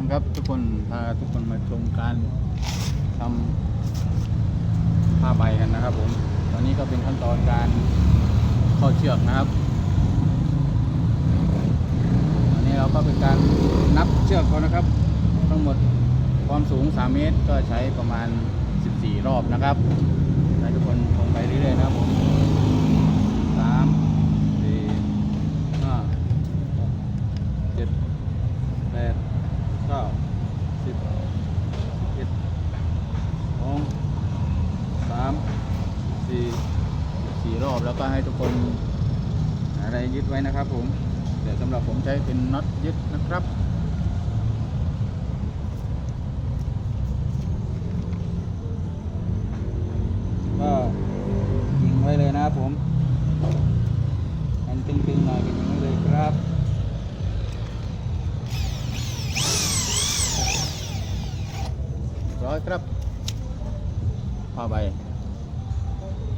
นะครับทุกคนพาทุกคนมาชมการทำผ้าใบกันนะครับผมตอนนี้ก็เป็นขั้นตอนการเข้าเชือกนะครับอันนี้เราก็เป็นการนับเชือกก่อนนะครับทั้งหมดความสูง3 เมตรก็ใช้ประมาณ14 รอบนะครับให้ทุกคนชมไปเรื่อยๆนะครับผม3 4 5 6 7 8 9 10 11 12 3 4 รอบแล้วก็ให้ทุกคนหาอะไรยึดไว้นะครับผมแต่สำหรับผมใช้เป็นน็อตยึดนะครับก็ยิงไว้เลยนะครับผมอันตึงๆหน่อยก็ยิงไว้เลยครับร้อยครับผ้าใบ